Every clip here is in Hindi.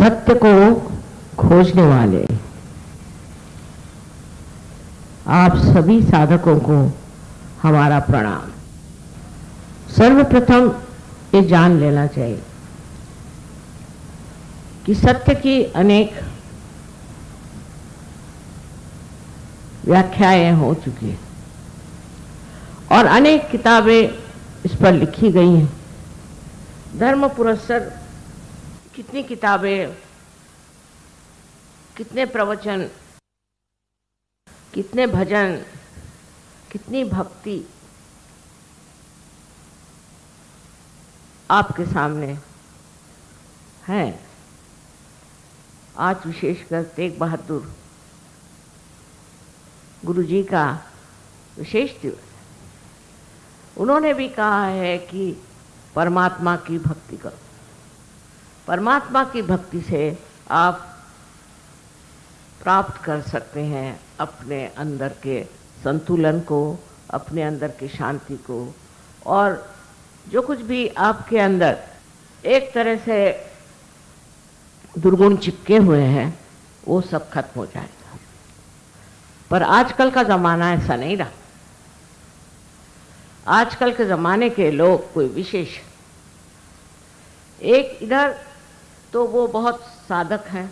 सत्य को खोजने वाले आप सभी साधकों को हमारा प्रणाम। सर्वप्रथम ये जान लेना चाहिए कि सत्य की अनेक व्याख्याएं हो चुकी हैं और अनेक किताबें इस पर लिखी गई हैं। धर्म पुरस्सर कितनी किताबें, कितने प्रवचन, कितने भजन, कितनी भक्ति आपके सामने है। आज विशेषकर तेग बहादुर गुरुजी का विशेष दिवस है। उन्होंने भी कहा है कि परमात्मा की भक्ति करो। परमात्मा की भक्ति से आप प्राप्त कर सकते हैं अपने अंदर के संतुलन को, अपने अंदर की शांति को, और जो कुछ भी आपके अंदर एक तरह से दुर्गुण चिपके हुए हैं वो सब खत्म हो जाएगा। पर आजकल का ज़माना ऐसा नहीं रहा। आजकल के ज़माने के लोग कोई विशेष, एक इधर तो वो बहुत साधक हैं,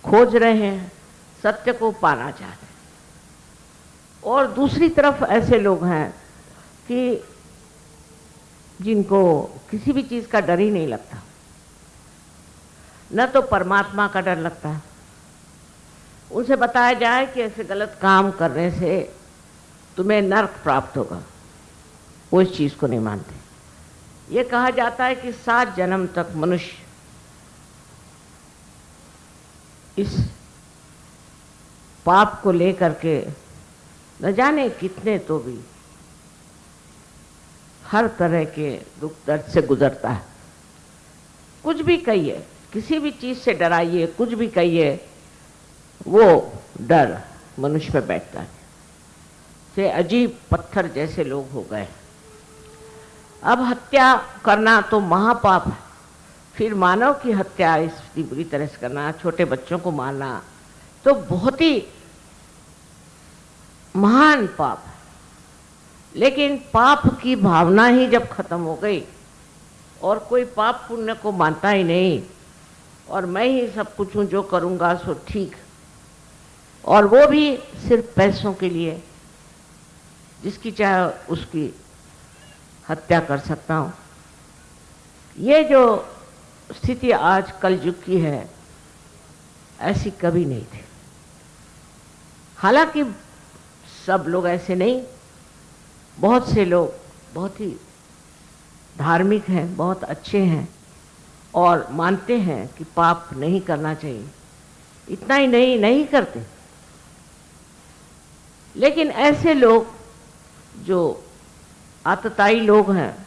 खोज रहे हैं, सत्य को पाना चाहते हैं, और दूसरी तरफ ऐसे लोग हैं कि जिनको किसी भी चीज़ का डर ही नहीं लगता, न तो परमात्मा का डर लगता है। उनसे बताया जाए कि ऐसे गलत काम करने से तुम्हें नरक प्राप्त होगा, वो इस चीज़ को नहीं मानते। ये कहा जाता है कि 7 जन्म तक मनुष्य इस पाप को लेकर के न जाने कितने तो भी हर तरह के दुख दर्द से गुजरता है। कुछ भी कहिए, किसी भी चीज़ से डराइए, कुछ भी कहिए, वो डर मनुष्य में बैठता है। से अजीब पत्थर जैसे लोग हो गए। अब हत्या करना तो महापाप है, फिर मानव की हत्या इतनी बुरी तरह से करना, छोटे बच्चों को मारना तो बहुत ही महान पाप है। लेकिन पाप की भावना ही जब खत्म हो गई और कोई पाप पुण्य को मानता ही नहीं, और मैं ही सब कुछ हूँ, जो करूँगा सो ठीक, और वो भी सिर्फ पैसों के लिए, जिसकी चाहे उसकी हत्या कर सकता हूँ। ये जो स्थिति आज कलयुग की है, ऐसी कभी नहीं थी। हालांकि सब लोग ऐसे नहीं, बहुत से लोग बहुत ही धार्मिक हैं, बहुत अच्छे हैं और मानते हैं कि पाप नहीं करना चाहिए। इतना ही नहीं करते। लेकिन ऐसे लोग जो आतताई लोग हैं,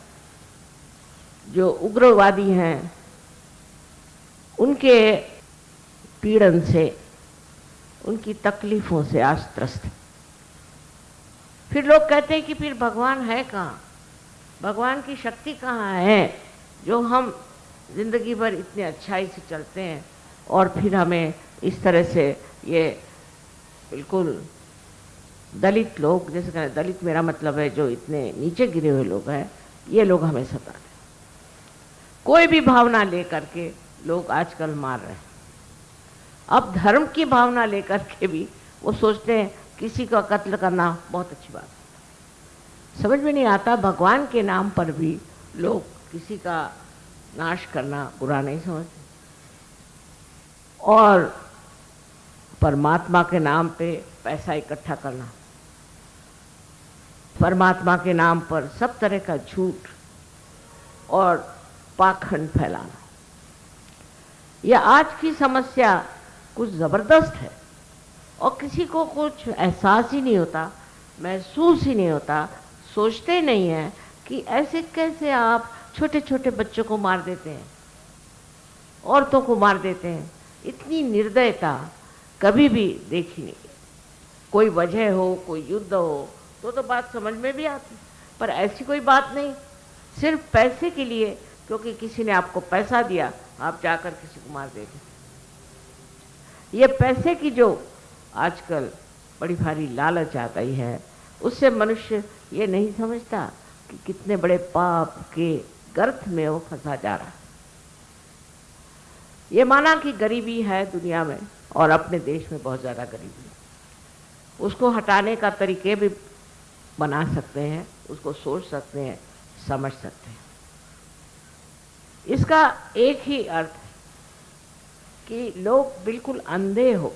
जो उग्रवादी हैं, उनके पीड़न से, उनकी तकलीफ़ों से आज त्रस्त है। फिर लोग कहते हैं कि फिर भगवान है कहाँ, भगवान की शक्ति कहाँ है, जो हम जिंदगी भर इतने अच्छाई से चलते हैं और फिर हमें इस तरह से, ये बिल्कुल दलित लोग, जैसे कहते, दलित मेरा मतलब है जो इतने नीचे गिरे हुए लोग हैं, ये लोग हमें सताते हैं। कोई भी भावना लेकर के लोग आजकल मार रहे हैं। अब धर्म की भावना लेकर के भी वो सोचते हैं किसी का कत्ल करना बहुत अच्छी बात है। समझ में नहीं आता, भगवान के नाम पर भी लोग किसी का नाश करना बुरा नहीं समझते, और परमात्मा के नाम पे पैसा इकट्ठा करना, परमात्मा के नाम पर सब तरह का झूठ और पाखंड फैलाना, यह आज की समस्या कुछ ज़बरदस्त है। और किसी को कुछ एहसास ही नहीं होता, महसूस ही नहीं होता, सोचते नहीं हैं कि ऐसे कैसे आप छोटे छोटे बच्चों को मार देते हैं, औरतों को मार देते हैं। इतनी निर्दयता कभी भी देखी नहीं। कोई वजह हो, कोई युद्ध हो तो बात समझ में भी आती, पर ऐसी कोई बात नहीं। सिर्फ पैसे के लिए, क्योंकि किसी ने आपको पैसा दिया आप जाकर किसी को मार देंगे। ये पैसे की जो आजकल बड़ी भारी लालच आ गई है, उससे मनुष्य ये नहीं समझता कि कितने बड़े पाप के गर्त में वो फंसा जा रहा है। ये माना कि गरीबी है दुनिया में और अपने देश में बहुत ज़्यादा गरीबी है, उसको हटाने का तरीके भी बना सकते हैं, उसको सोच सकते हैं, समझ सकते हैं। इसका एक ही अर्थ है कि लोग बिल्कुल अंधे हो,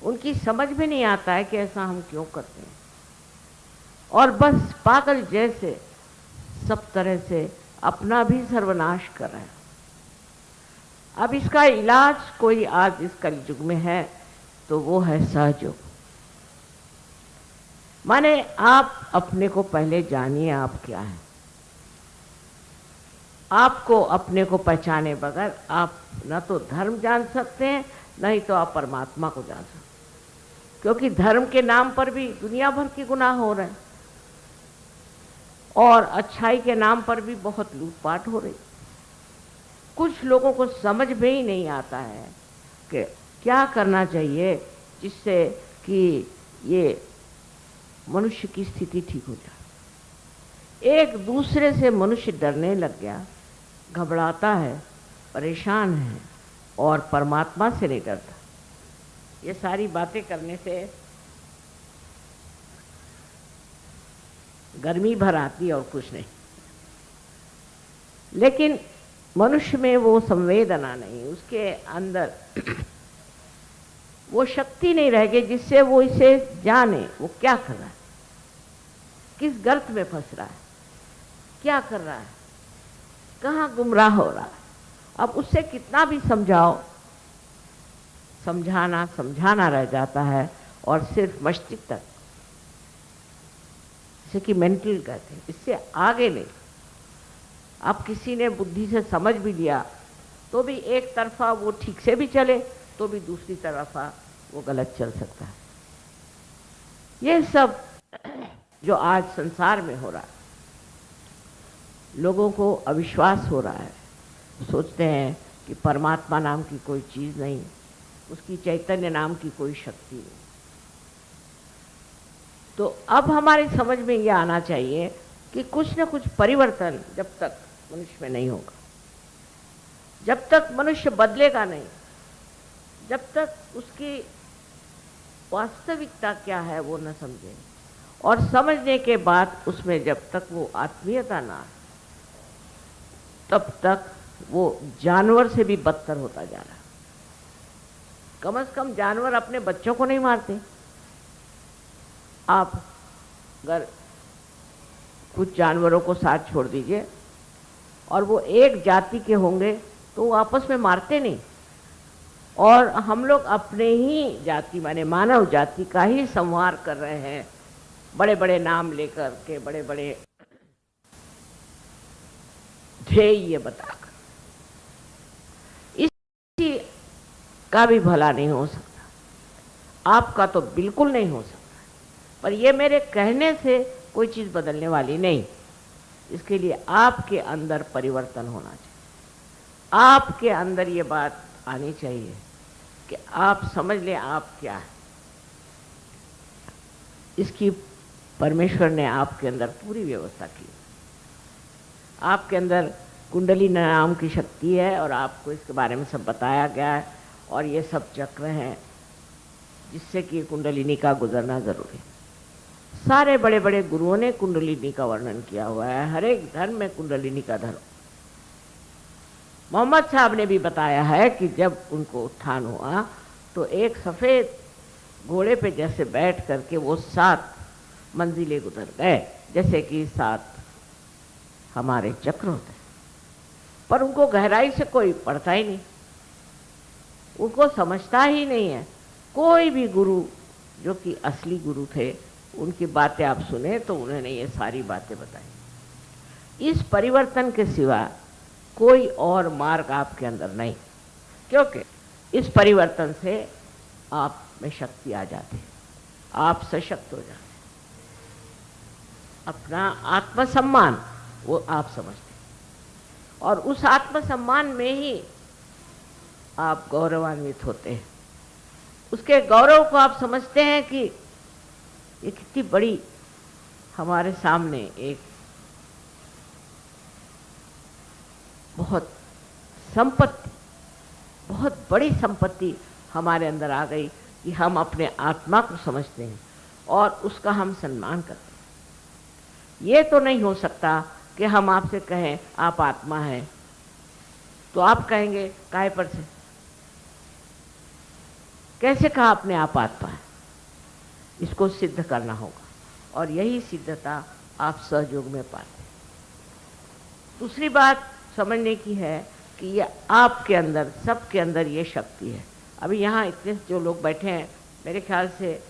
उनकी समझ में नहीं आता है कि ऐसा हम क्यों करते हैं, और बस पागल जैसे सब तरह से अपना भी सर्वनाश कर रहे हैं। अब इसका इलाज कोई आज इस कलयुग में है तो वो है सहयोग। माने आप अपने को पहले जानिए आप क्या है। आपको अपने को पहचाने बगैर आप न तो धर्म जान सकते हैं, नहीं तो आप परमात्मा को जान सकते हैं। क्योंकि धर्म के नाम पर भी दुनिया भर के गुनाह हो रहे हैं और अच्छाई के नाम पर भी बहुत लूटपाट हो रही। कुछ लोगों को समझ में ही नहीं आता है कि क्या करना चाहिए जिससे कि ये मनुष्य की स्थिति ठीक हो जाए। एक दूसरे से मनुष्य डरने लग गया, घबराता है, परेशान है और परमात्मा से नहीं डरता। ये सारी बातें करने से गर्मी भर आती और कुछ नहीं। लेकिन मनुष्य में वो संवेदना नहीं, उसके अंदर वो शक्ति नहीं रह गई जिससे वो इसे जाने वो क्या कर रहा है, किस गर्त में फंस रहा है, क्या कर रहा है, कहाँ गुमराह हो रहा है। अब उससे कितना भी समझाओ, समझाना रह जाता है और सिर्फ मस्तिष्क तक, जैसे कि मेंटल कहते हैं, इससे आगे नहीं। अब किसी ने बुद्धि से समझ भी लिया तो भी एक तरफा वो ठीक से भी चले तो भी दूसरी तरफा वो गलत चल सकता है। ये सब जो आज संसार में हो रहा है, लोगों को अविश्वास हो रहा है, सोचते हैं कि परमात्मा नाम की कोई चीज़ नहीं, उसकी चैतन्य नाम की कोई शक्ति नहीं। तो अब हमारी समझ में ये आना चाहिए कि कुछ न कुछ परिवर्तन जब तक मनुष्य में नहीं होगा, जब तक मनुष्य बदलेगा नहीं, जब तक उसकी वास्तविकता क्या है वो न समझे, और समझने के बाद उसमें जब तक वो आत्मीयता ना आए, तब तक वो जानवर से भी बदतर होता जा रहा है। कम से कम जानवर अपने बच्चों को नहीं मारते। आप अगर कुछ जानवरों को साथ छोड़ दीजिए और वो एक जाति के होंगे तो वो आपस में मारते नहीं, और हम लोग अपने ही जाति माने मानव जाति का ही संहार कर रहे हैं, बड़े बड़े नाम लेकर के, बड़े बड़े ध्येय बताकर। इसी का भी भला नहीं हो सकता, आपका तो बिल्कुल नहीं हो सकता। पर ये मेरे कहने से कोई चीज़ बदलने वाली नहीं। इसके लिए आपके अंदर परिवर्तन होना चाहिए, आपके अंदर ये बात आनी चाहिए कि आप समझ लें आप क्या है। इसकी परमेश्वर ने आपके अंदर पूरी व्यवस्था की। आपके अंदर कुंडली नाम की शक्ति है और आपको इसके बारे में सब बताया गया है, और ये सब चक्र हैं जिससे कि कुंडलिनी का गुजरना जरूरी है। सारे बड़े बड़े गुरुओं ने कुंडलिनी का वर्णन किया हुआ है, हर एक धर्म में कुंडलिनी का धर्म। मोहम्मद साहब ने भी बताया है कि जब उनको उत्थान हुआ तो एक सफ़ेद घोड़े पे जैसे बैठ करके वो 7 मंजिलें गुजर गए, जैसे कि 7 हमारे चक्र होते हैं। पर उनको गहराई से कोई पढ़ता ही नहीं, उनको समझता ही नहीं है। कोई भी गुरु जो कि असली गुरु थे, उनकी बातें आप सुने तो उन्होंने ये सारी बातें बताई। इस परिवर्तन के सिवा कोई और मार्ग आपके अंदर नहीं, क्योंकि इस परिवर्तन से आप में शक्ति आ जाती है, आप सशक्त हो जाते हैं, अपना आत्मसम्मान वो आप समझते हैं, और उस आत्मसम्मान में ही आप गौरवान्वित होते हैं। उसके गौरव को आप समझते हैं कि ये कितनी बड़ी हमारे सामने एक बहुत संपत्ति, बहुत बड़ी संपत्ति हमारे अंदर आ गई कि हम अपने आत्मा को समझते हैं और उसका हम सम्मान करते हैं। ये तो नहीं हो सकता कि हम आपसे कहें आप आत्मा हैं, तो आप कहेंगे काहे पर से, कैसे कहा अपने आप आत्मा है? इसको सिद्ध करना होगा और यही सिद्धता आप सहयोग में पाते हैं। दूसरी बात समझने की है कि ये आपके अंदर, सबके अंदर ये शक्ति है। अभी यहाँ इतने जो लोग बैठे हैं, मेरे ख्याल से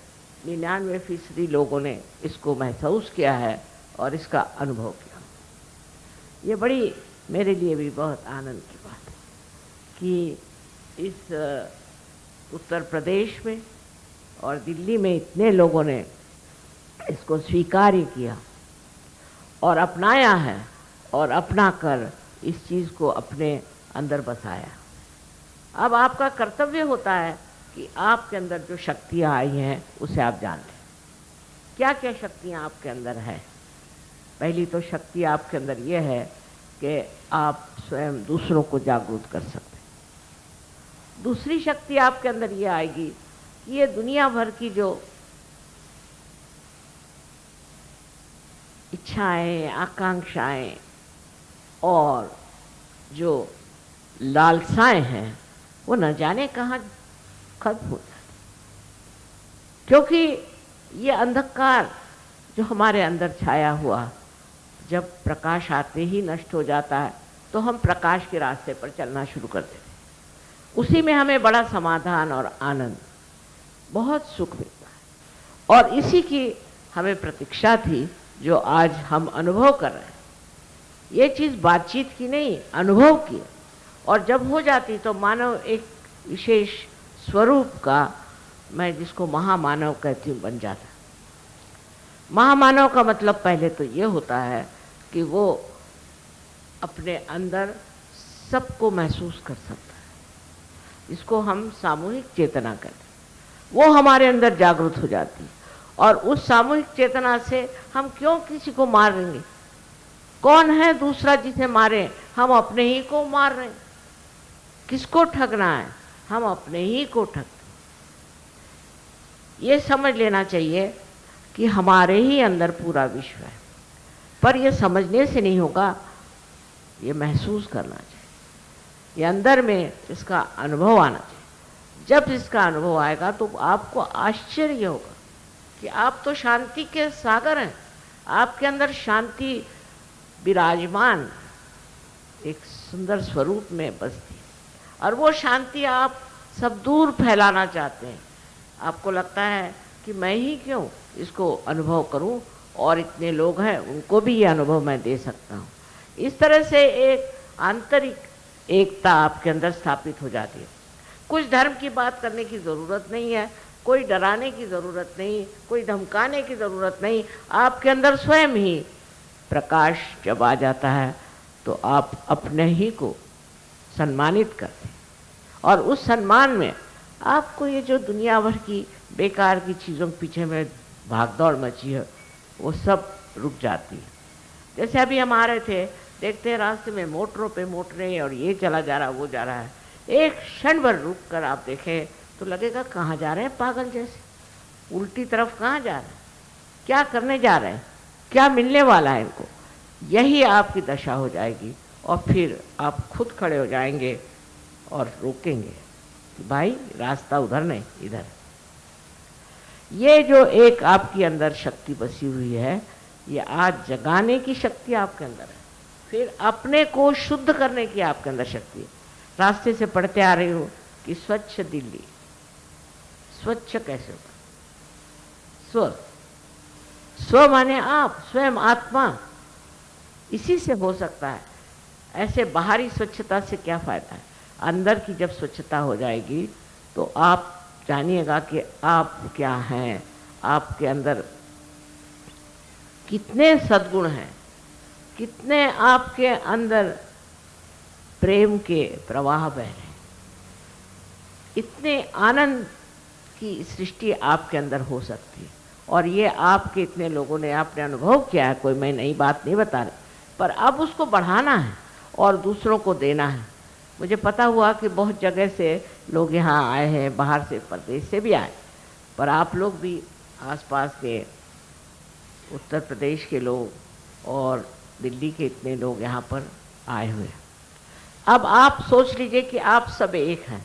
99% लोगों ने इसको महसूस किया है और इसका अनुभव किया। ये बड़ी मेरे लिए भी बहुत आनंद की बात है कि इस उत्तर प्रदेश में और दिल्ली में इतने लोगों ने इसको स्वीकार किया और अपनाया है और अपना कर इस चीज़ को अपने अंदर बसाया। अब आपका कर्तव्य होता है कि आपके अंदर जो शक्तियाँ आई हैं उसे आप जान लें। क्या क्या शक्तियाँ आपके अंदर हैं? पहली तो शक्ति आपके अंदर ये है कि आप स्वयं दूसरों को जागरूक कर सकते हैं। दूसरी शक्ति आपके अंदर ये आएगी कि ये दुनिया भर की जो इच्छाएं, आकांक्षाएं और जो लालसाएं हैं वो न जाने कहाँ खत्म हो जाती, क्योंकि ये अंधकार जो हमारे अंदर छाया हुआ जब प्रकाश आते ही नष्ट हो जाता है तो हम प्रकाश के रास्ते पर चलना शुरू कर देते हैं। उसी में हमें बड़ा समाधान और आनंद, बहुत सुख मिलता है और इसी की हमें प्रतीक्षा थी जो आज हम अनुभव कर रहे हैं। ये चीज़ बातचीत की नहीं, अनुभव की है। और जब हो जाती तो मानव एक विशेष स्वरूप का, मैं जिसको महामानव कहती हूँ, बन जाता। महामानव का मतलब पहले तो ये होता है कि वो अपने अंदर सबको महसूस कर सकता है, इसको हम सामूहिक चेतना कहते हैं। वो हमारे अंदर जागृत हो जाती है और उस सामूहिक चेतना से हम क्यों किसी को मार देंगे? कौन है दूसरा जिसे मारें? हम अपने ही को मार रहे हैं। किसको ठगना है? हम अपने ही को ठगते। ये समझ लेना चाहिए कि हमारे ही अंदर पूरा विश्व है, पर यह समझने से नहीं होगा, ये महसूस करना चाहिए, ये अंदर में इसका अनुभव आना चाहिए। जब इसका अनुभव आएगा तो आपको आश्चर्य होगा कि आप तो शांति के सागर हैं, आपके अंदर शांति विराजमान एक सुंदर स्वरूप में बसती है और वो शांति आप सब दूर फैलाना चाहते हैं। आपको लगता है कि मैं ही क्यों इसको अनुभव करूं और इतने लोग हैं उनको भी ये अनुभव मैं दे सकता हूं। इस तरह से एक आंतरिक एकता आपके अंदर स्थापित हो जाती है। कुछ धर्म की बात करने की ज़रूरत नहीं है, कोई डराने की ज़रूरत नहीं, कोई धमकाने की ज़रूरत नहीं। आपके अंदर स्वयं ही प्रकाश जब आ जाता है तो आप अपने ही को सम्मानित करते हैं और उस सम्मान में आपको ये जो दुनिया भर की बेकार की चीज़ों के पीछे में भागदौड़ मची है वो सब रुक जाती है। जैसे अभी हम आ रहे थे, देखते हैं रास्ते में मोटरों पे मोटरें और ये चला जा रहा वो जा रहा है। एक क्षण भर रुक कर आप देखें तो लगेगा कहाँ जा रहे हैं पागल जैसे, उल्टी तरफ कहाँ जा रहे हैं, क्या करने जा रहे हैं, क्या मिलने वाला है इनको। यही आपकी दशा हो जाएगी और फिर आप खुद खड़े हो जाएंगे और रोकेंगे कि भाई रास्ता उधर नहीं इधर। ये जो एक आपकी अंदर शक्ति बसी हुई है, ये आज जगाने की शक्ति आपके अंदर है, फिर अपने को शुद्ध करने की आपके अंदर शक्ति है। रास्ते से पढ़ते आ रही हो कि स्वच्छ दिल्ली, स्वच्छ कैसे होगा? स्व, स्व माने आप, स्वयं आत्मा, इसी से हो सकता है। ऐसे बाहरी स्वच्छता से क्या फायदा है? अंदर की जब स्वच्छता हो जाएगी तो आप जानिएगा कि आप क्या हैं, आपके अंदर कितने सद्गुण हैं, कितने आपके अंदर प्रेम के प्रवाह बह रहे, इतने आनंद की सृष्टि आपके अंदर हो सकती है। और ये आपके इतने लोगों ने आपने अनुभव किया है, कोई मैं नई बात नहीं बता रही, पर अब उसको बढ़ाना है और दूसरों को देना है। मुझे पता हुआ कि बहुत जगह से लोग यहाँ आए हैं, बाहर से, प्रदेश से भी आए, पर आप लोग भी आसपास के उत्तर प्रदेश के लोग और दिल्ली के इतने लोग यहाँ पर आए हुए हैं। अब आप सोच लीजिए कि आप सब एक हैं।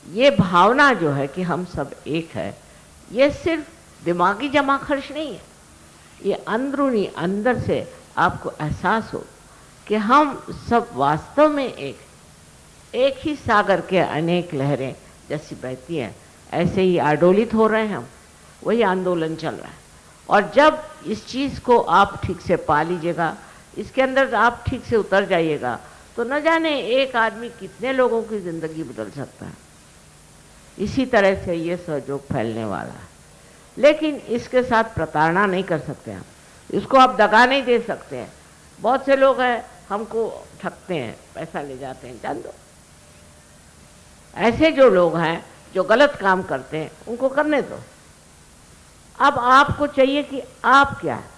ये भावना जो है कि हम सब एक है, ये सिर्फ दिमागी जमा खर्च नहीं है, ये अंदरूनी अंदर से आपको एहसास हो कि हम सब वास्तव में एक ही सागर के अनेक लहरें जैसी बहती हैं, ऐसे ही आडोलित हो रहे हैं हम, वही आंदोलन चल रहा है। और जब इस चीज़ को आप ठीक से पा लीजिएगा, इसके अंदर आप ठीक से उतर जाइएगा, तो न जाने एक आदमी कितने लोगों की ज़िंदगी बदल सकता है। इसी तरह से ये सहयोग फैलने वाला है, लेकिन इसके साथ प्रताड़ना नहीं कर सकते आप, इसको आप दगा नहीं दे सकते हैं। बहुत से लोग हैं हमको ठगते हैं, पैसा ले जाते हैं, जान दो। ऐसे जो लोग हैं जो गलत काम करते हैं उनको करने दो। अब आपको चाहिए कि आप क्या है,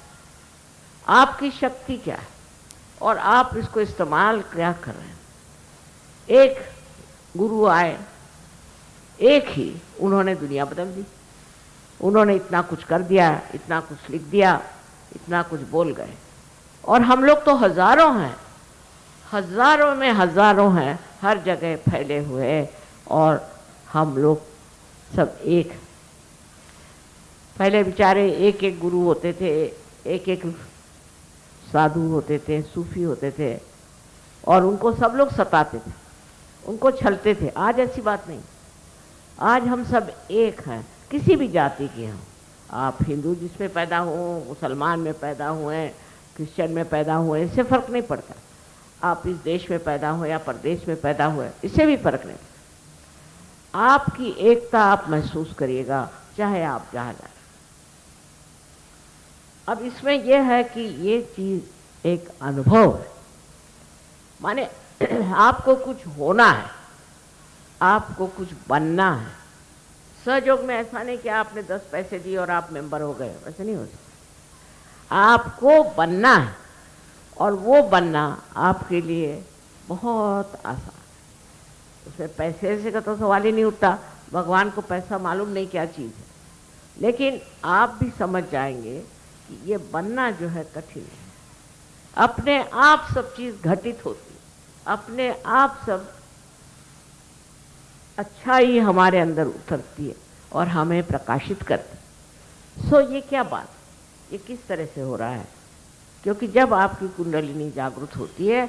आपकी शक्ति क्या है और आप इसको इस्तेमाल क्या कर रहे हैं। एक गुरु आए, एक ही उन्होंने दुनिया बदल दी, उन्होंने इतना कुछ कर दिया, इतना कुछ लिख दिया, इतना कुछ बोल गए। और हम लोग तो हजारों हैं, हजारों में हजारों हैं, हर जगह फैले हुए, और हम लोग सब एक। पहले बेचारे एक एक गुरु होते थे, एक एक साधु होते थे, सूफी होते थे, और उनको सब लोग सताते थे, उनको छलते थे। आज ऐसी बात नहीं, आज हम सब एक हैं, किसी भी जाति के हों। आप हिंदू जिसमें पैदा हो, मुसलमान में पैदा हुए, क्रिश्चियन में पैदा हुए, इससे फ़र्क नहीं पड़ता। आप इस देश में पैदा हुए या परदेश में पैदा हुए, इससे भी फ़र्क नहीं पड़ता। आपकी एकता आप महसूस करिएगा, चाहे आप जहाँ जाए। अब इसमें यह है कि ये चीज़ एक अनुभव है, माने आपको कुछ होना है, आपको कुछ बनना है। सहयोग में ऐसा नहीं कि आपने 10 पैसे दिए और आप मेंबर हो गए, वैसे नहीं हो सकता। आपको बनना है, और वो बनना आपके लिए बहुत आसान है। उसमें पैसे से का तो सवाल ही नहीं उठता, भगवान को पैसा मालूम नहीं क्या चीज़ है, लेकिन आप भी समझ जाएंगे कि ये बनना जो है कठिन है। अपने आप सब चीज़ घटित होती है, अपने आप सब अच्छाई हमारे अंदर उतरती है और हमें प्रकाशित करती। सो ये क्या बात, ये किस तरह से हो रहा है? क्योंकि जब आपकी कुंडलिनी जागृत होती है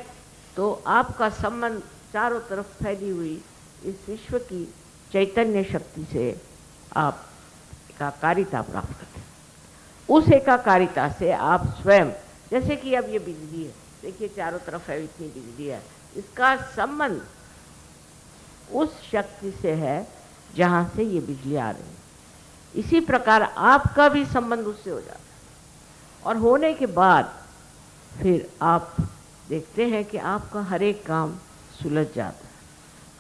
तो आपका संबंध चारों तरफ फैली हुई इस विश्व की चैतन्य शक्ति से आप एकाकारिता प्राप्त करते हैं। उस एकाकारिता से आप स्वयं, जैसे कि अब ये बिजली है, देखिए चारों तरफ है, इतनी बिजली है, इसका संबंध उस शक्ति से है जहाँ से ये बिजली आ रही है। इसी प्रकार आपका भी संबंध उससे हो जाता है, और होने के बाद फिर आप देखते हैं कि आपका हर एक काम सुलझ जाता है,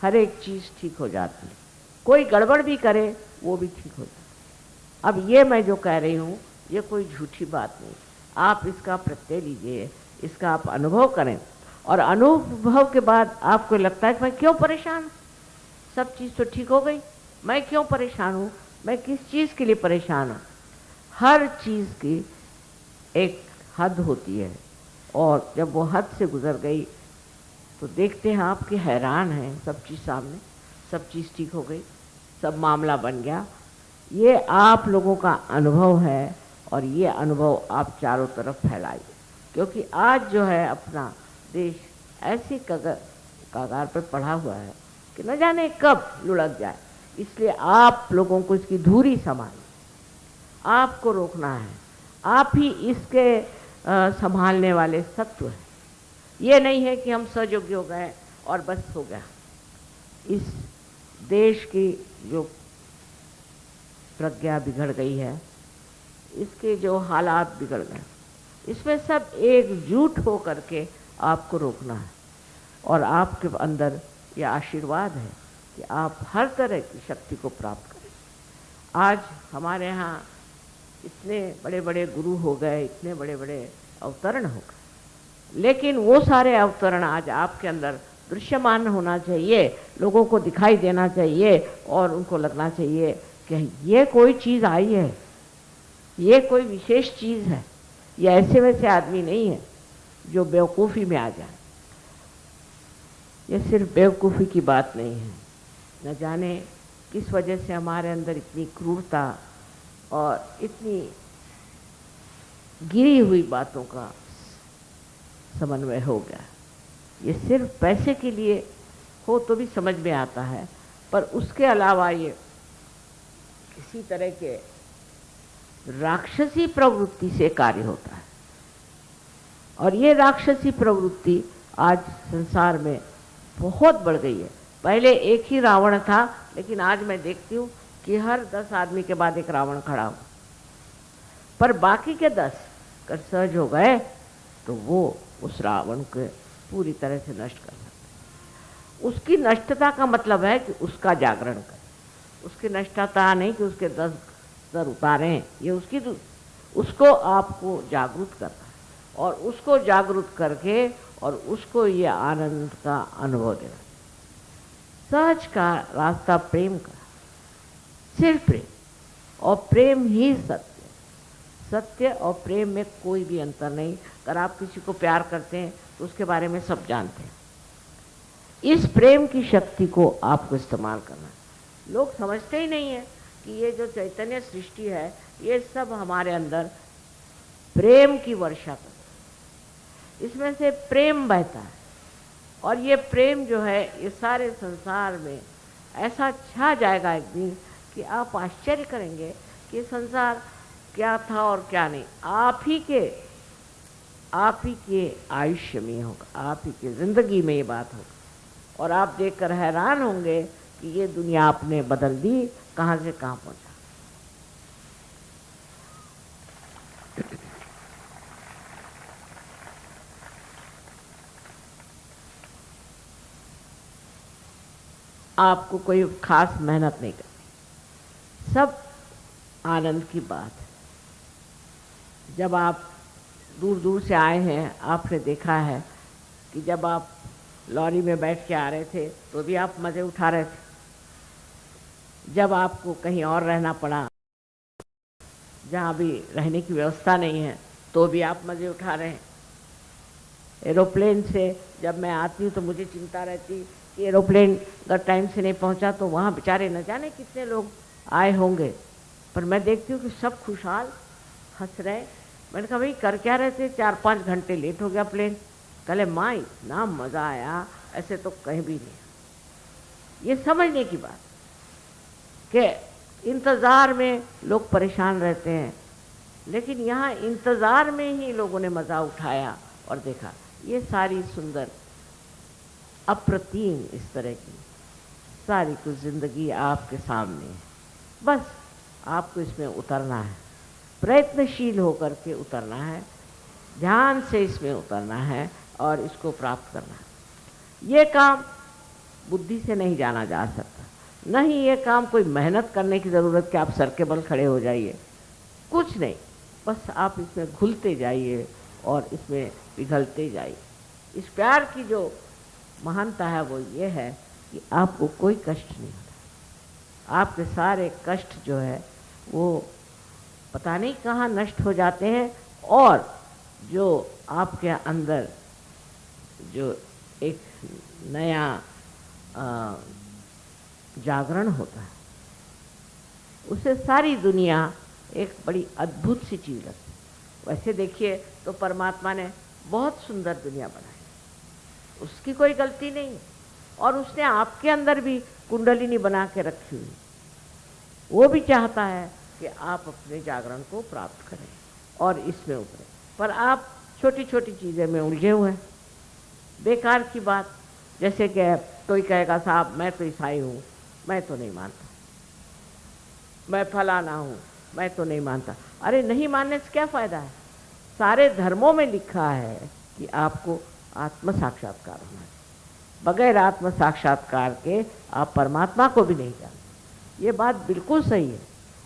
हर एक चीज़ ठीक हो जाती है। कोई गड़बड़ भी करे वो भी ठीक हो जाता है। अब ये मैं जो कह रही हूँ ये कोई झूठी बात नहीं, आप इसका प्रत्यय लीजिए, इसका आप अनुभव करें, और अनुभव के बाद आपको लगता है कि मैं क्यों परेशान हूँ, सब चीज़ तो ठीक हो गई, मैं क्यों परेशान हूँ, मैं किस चीज़ के लिए परेशान हूँ। हर चीज़ की एक हद होती है, और जब वो हद से गुजर गई तो देखते हैं आपके हैरान हैं, सब चीज़ सामने, सब चीज़ ठीक हो गई, सब मामला बन गया। ये आप लोगों का अनुभव है, और ये अनुभव आप चारों तरफ फैलाइए, क्योंकि आज जो है अपना देश ऐसी कगार पर पड़ा हुआ है कि न जाने कब लुढ़क जाए। इसलिए आप लोगों को इसकी धुरी संभालनी, आपको रोकना है, आप ही इसके संभालने वाले सत्व हैं। ये नहीं है कि हम सहयोगी हो गए और बस हो गया। इस देश की जो प्रज्ञा बिगड़ गई है, इसके जो हालात बिगड़ गए, इसमें सब एकजुट हो करके आपको रोकना है। और आपके अंदर ये आशीर्वाद है कि आप हर तरह की शक्ति को प्राप्त करें। आज हमारे यहाँ इतने बड़े बड़े गुरु हो गए, इतने बड़े बड़े अवतरण हो गए, लेकिन वो सारे अवतरण आज आपके अंदर दृश्यमान होना चाहिए, लोगों को दिखाई देना चाहिए और उनको लगना चाहिए कि ये कोई चीज़ आई है, ये कोई विशेष चीज़ है, ये ऐसे वैसे आदमी नहीं है जो बेवकूफ़ी में आ जाए। ये सिर्फ बेवकूफ़ी की बात नहीं है। न जाने किस वजह से हमारे अंदर इतनी क्रूरता और इतनी गिरी हुई बातों का समन्वय हो गया। ये सिर्फ पैसे के लिए हो तो भी समझ में आता है, पर उसके अलावा ये किसी तरह के राक्षसी प्रवृत्ति से कार्य होता है। और ये राक्षसी प्रवृत्ति आज संसार में बहुत बढ़ गई है। पहले एक ही रावण था, लेकिन आज मैं देखती हूँ कि हर 10 आदमी के बाद एक रावण खड़ा हो। पर बाकी के 10 अगर सहज हो गए तो वो उस रावण को पूरी तरह से नष्ट कर सकते। उसकी नष्टता का मतलब है कि उसका जागरण करें। उसकी नष्टता नहीं कि उसके 10 सर उतारें, ये उसको आपको जागरूक करना है और उसको जागरूक करके और उसको ये आनंद का अनुभव देना। सहज का रास्ता प्रेम का, सिर्फ प्रेम, और प्रेम ही सत्य। सत्य और प्रेम में कोई भी अंतर नहीं। अगर आप किसी को प्यार करते हैं तो उसके बारे में सब जानते हैं। इस प्रेम की शक्ति को आपको इस्तेमाल करना है। लोग समझते ही नहीं है कि ये जो चैतन्य सृष्टि है, ये सब हमारे अंदर प्रेम की वर्षा करता है, इसमें से प्रेम बहता है। और ये प्रेम जो है ये सारे संसार में ऐसा छा जाएगा एक दिन कि आप आश्चर्य करेंगे कि संसार क्या था और क्या नहीं। आप ही के आयुष्य में होगा, आप ही की जिंदगी में ये बात होगा और आप देखकर हैरान होंगे कि ये दुनिया आपने बदल दी, कहाँ से कहाँ पहुँचा। आपको कोई खास मेहनत नहीं करनी, सब आनंद की बात है। जब आप दूर दूर से आए हैं, आपने देखा है कि जब आप लॉरी में बैठ के आ रहे थे तो भी आप मज़े उठा रहे थे। जब आपको कहीं और रहना पड़ा, जहाँ भी रहने की व्यवस्था नहीं है, तो भी आप मज़े उठा रहे हैं। एरोप्लेन से जब मैं आती हूँ तो मुझे चिंता रहती कि एरोप्लेन अगर टाइम से नहीं पहुँचा तो वहाँ बेचारे न जाने कितने लोग आए होंगे, पर मैं देखती हूँ कि सब खुशहाल हंस रहे। मैंने कहा भाई कर क्या रहे थे, 4-5 घंटे लेट हो गया प्लेन। कहले माँ इतना मज़ा आया, ऐसे तो कहीं भी नहीं। ये समझने की बात कि इंतज़ार में लोग परेशान रहते हैं, लेकिन यहाँ इंतज़ार में ही लोगों ने मज़ा उठाया और देखा। ये सारी सुंदर अप्रतिम इस तरह की सारी कुछ ज़िंदगी आपके सामने है। बस आपको इसमें उतरना है, प्रयत्नशील होकर के उतरना है, ध्यान से इसमें उतरना है और इसको प्राप्त करना है। ये काम बुद्धि से नहीं जाना जा सकता, नहीं ये काम कोई मेहनत करने की ज़रूरत कि आप सर के बल खड़े हो जाइए, कुछ नहीं। बस आप इसमें घुलते जाइए और इसमें पिघलते जाइए। इस प्यार की जो महानता है वो ये है कि आपको कोई कष्ट नहीं होता। आपके सारे कष्ट जो है वो पता नहीं कहाँ नष्ट हो जाते हैं, और जो आपके अंदर जो एक नया जागरण होता है, उससे सारी दुनिया एक बड़ी अद्भुत सी चीज़ लगती है। वैसे देखिए तो परमात्मा ने बहुत सुंदर दुनिया बनाई, उसकी कोई गलती नहीं है, और उसने आपके अंदर भी कुंडलिनी बना के रखी हुई। वो भी चाहता है कि आप अपने जागरण को प्राप्त करें और इसमें उतरें, पर आप छोटी छोटी चीज़ें में उलझे हुए हैं। बेकार की बात, जैसे कि कोई कहेगा साहब मैं तो ईसाई हूँ, मैं तो नहीं मानता, मैं फलाना हूँ, मैं तो नहीं मानता। अरे नहीं मानने से क्या फ़ायदा है? सारे धर्मों में लिखा है कि आपको आत्म साक्षात्कार होना है। बगैर आत्म साक्षात्कार के आप परमात्मा को भी नहीं जानते। ये बात बिल्कुल सही है।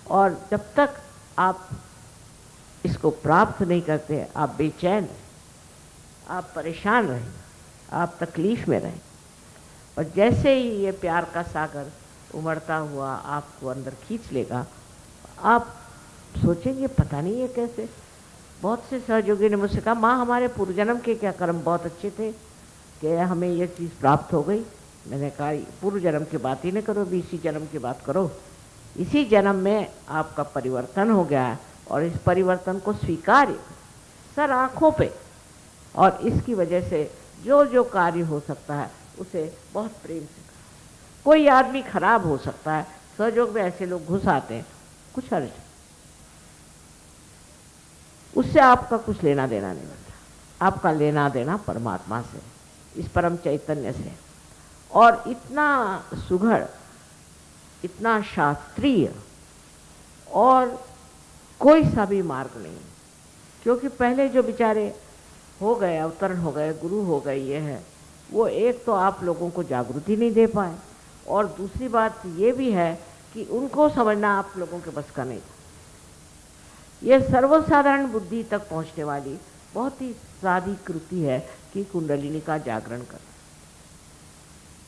और जब तक आप इसको प्राप्त नहीं करते आप बेचैन हैं, आप परेशान रहेंगे, आप तकलीफ में रहेंगे। और जैसे ही ये प्यार का सागर उमड़ता हुआ आपको अंदर खींच लेगा, आप सोचेंगे पता नहीं ये कैसे। बहुत से सहयोगी ने मुझसे कहा, माँ हमारे पूर्व जन्म के क्या कर्म बहुत अच्छे थे कि हमें ये चीज़ प्राप्त हो गई। मैंने कहा पूर्व जन्म की बात ही नहीं करो, अभी इसी जन्म की बात करो। इसी जन्म में आपका परिवर्तन हो गया है और इस परिवर्तन को स्वीकार्य सर आँखों पे, और इसकी वजह से जो जो कार्य हो सकता है उसे बहुत प्रेम से करो। कोई आदमी खराब हो सकता है, सहयोग में ऐसे लोग घुस आते हैं, कुछ अर्ज उससे आपका कुछ लेना देना नहीं बनता। आपका लेना देना परमात्मा से, इस परम चैतन्य से। और इतना सुघड़, इतना शास्त्रीय और कोई सा भी मार्ग नहीं, क्योंकि पहले जो बेचारे हो गए, अवतरण हो गए, गुरु हो गए, ये है वो एक तो आप लोगों को जागृति नहीं दे पाए, और दूसरी बात ये भी है कि उनको समझना आप लोगों के बस का नहीं था। ये सर्वसाधारण बुद्धि तक पहुंचने वाली बहुत ही सादी कृति है कि कुंडलिनी का जागरण कर।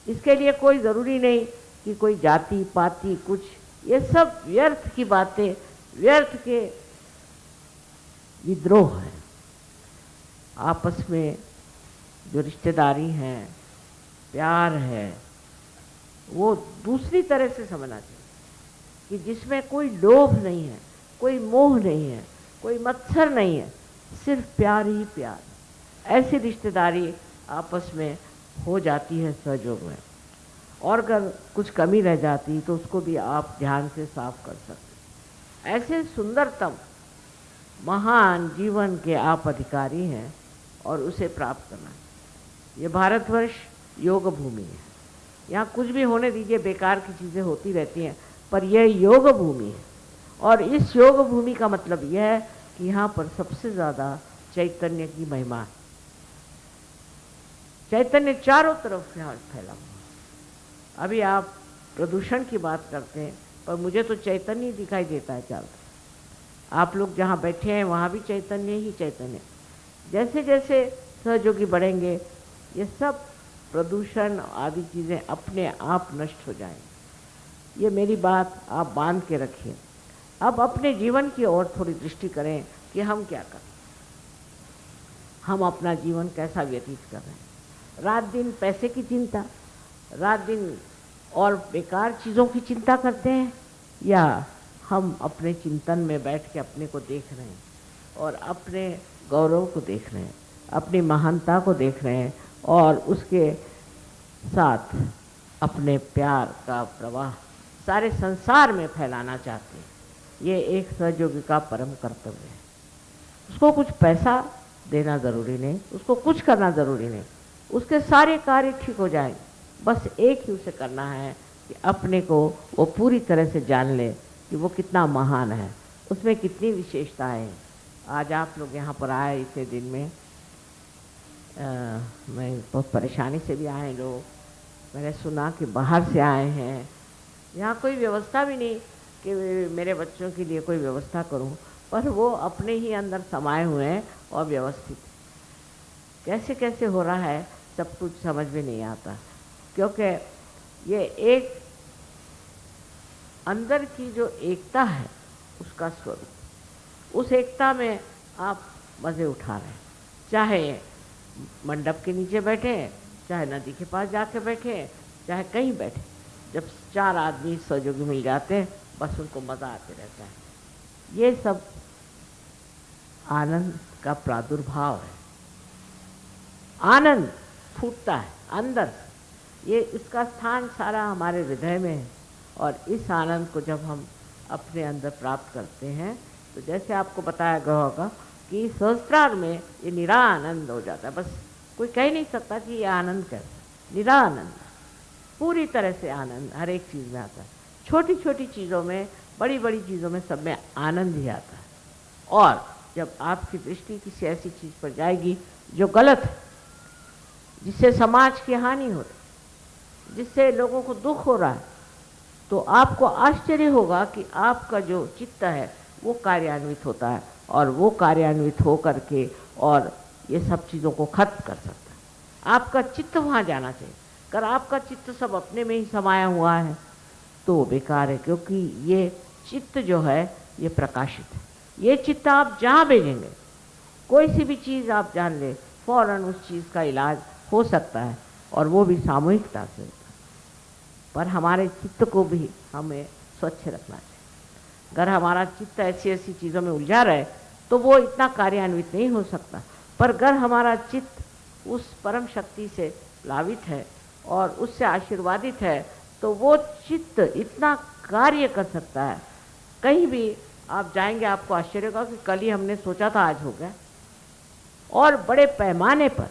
इसके लिए कोई ज़रूरी नहीं कि कोई जाति पाति कुछ, ये सब व्यर्थ की बातें, व्यर्थ के विद्रोह है। आपस में जो रिश्तेदारी है, प्यार है, वो दूसरी तरह से समझना चाहिए कि जिसमें कोई लोभ नहीं है, कोई मोह नहीं है, कोई मत्सर नहीं है, सिर्फ प्यार ही प्यार। ऐसी रिश्तेदारी आपस में हो जाती है सहयोग में। और अगर कुछ कमी रह जाती तो उसको भी आप ध्यान से साफ कर सकते। ऐसे सुंदरतम महान जीवन के आप अधिकारी हैं और उसे प्राप्त करना। ये भारतवर्ष योग भूमि है, यहाँ कुछ भी होने दीजिए, बेकार की चीज़ें होती रहती हैं, पर यह योग भूमि है। और इस योग भूमि का मतलब यह है कि यहाँ पर सबसे ज़्यादा चैतन्य की महिमा है। चैतन्य चारों तरफ यहाँ फैला हुआ। अभी आप प्रदूषण की बात करते हैं, पर मुझे तो चैतन्य दिखाई देता है चारों तरफ। आप लोग जहाँ बैठे हैं वहाँ भी चैतन्य ही चैतन्य। जैसे जैसे सहयोगी बढ़ेंगे, ये सब प्रदूषण आदि चीज़ें अपने आप नष्ट हो जाएंगी। ये मेरी बात आप बांध के रखिए। अब अपने जीवन की ओर थोड़ी दृष्टि करें कि हम क्या करें, हम अपना जीवन कैसा व्यतीत कर रहे हैं। रात दिन पैसे की चिंता, रात दिन और बेकार चीज़ों की चिंता करते हैं, या हम अपने चिंतन में बैठ के अपने को देख रहे हैं और अपने गौरव को देख रहे हैं, अपनी महानता को देख रहे हैं, और उसके साथ अपने प्यार का प्रवाह सारे संसार में फैलाना चाहते हैं। ये एक सहयोगी का परम कर्तव्य है। उसको कुछ पैसा देना ज़रूरी नहीं, उसको कुछ करना ज़रूरी नहीं, उसके सारे कार्य ठीक हो जाएंगे। बस एक ही उसे करना है कि अपने को वो पूरी तरह से जान ले कि वो कितना महान है, उसमें कितनी विशेषताएं हैं। आज आप लोग यहाँ पर आए इतने दिन में, मैं बहुत परेशानी से भी आए लोग। मैंने सुना कि बाहर से आए हैं, यहाँ कोई व्यवस्था भी नहीं कि मेरे बच्चों के लिए कोई व्यवस्था करूं, पर वो अपने ही अंदर समाये हुए हैं और व्यवस्थित। कैसे कैसे हो रहा है सब कुछ समझ में नहीं आता, क्योंकि ये एक अंदर की जो एकता है उसका स्वरूप, उस एकता में आप मज़े उठा रहे हैं। चाहे मंडप के नीचे बैठे, चाहे नदी के पास जाके बैठे, चाहे कहीं बैठे, जब चार आदमी सहयोगी मिल जाते हैं बस उनको मज़ा आते रहता है। ये सब आनंद का प्रादुर्भाव है। आनंद फूटता है अंदर से, ये इसका स्थान सारा हमारे हृदय में है। और इस आनंद को जब हम अपने अंदर प्राप्त करते हैं तो जैसे आपको बताया गया होगा कि सहस्त्रार में ये निरानंद हो जाता है। बस कोई कह नहीं सकता कि ये आनंद कैसा, निरानंद, पूरी तरह से आनंद हर एक चीज़ में आता है। छोटी छोटी चीज़ों में, बड़ी बड़ी चीज़ों में, सब में आनंद ही आता है। और जब आपकी दृष्टि किसी ऐसी चीज़ पर जाएगी जो गलत है, जिससे समाज की हानि हो रही, जिससे लोगों को दुख हो रहा है, तो आपको आश्चर्य होगा कि आपका जो चित्त है वो कार्यान्वित होता है, और वो कार्यान्वित हो करके और ये सब चीज़ों को खत्म कर सकता है। आपका चित्त वहाँ जाना चाहिए। अगर आपका चित्त सब अपने में ही समाया हुआ है तो वो बेकार है, क्योंकि ये चित्त जो है ये प्रकाशित है। ये चित्त आप जहाँ भेजेंगे, कोई सी भी चीज़ आप जान ले, फौरन उस चीज़ का इलाज हो सकता है, और वो भी सामूहिकता से होता है। पर हमारे चित्त को भी हमें स्वच्छ रखना चाहिए। अगर हमारा चित्त ऐसी ऐसी चीज़ों में उलझा रहे तो वो इतना कार्यान्वित नहीं हो सकता। पर अगर हमारा चित्त उस परम शक्ति से प्लावित है और उससे आशीर्वादित है, तो वो चित्त इतना कार्य कर सकता है। कहीं भी आप जाएंगे आपको आश्चर्य होगा कि कल ही हमने सोचा था आज हो गया। और बड़े पैमाने पर,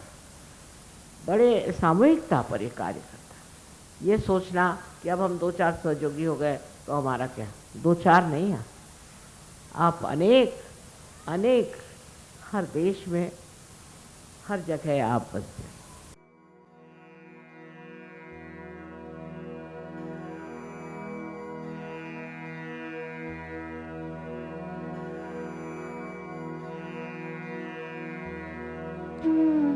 बड़े सामूहिकता पर ये कार्य करता है। ये सोचना कि अब हम 2-4 सहयोगी हो गए तो हमारा क्या, 2-4 नहीं है, आप अनेक अनेक, हर देश में, हर जगह आप बसते हैं। Mm.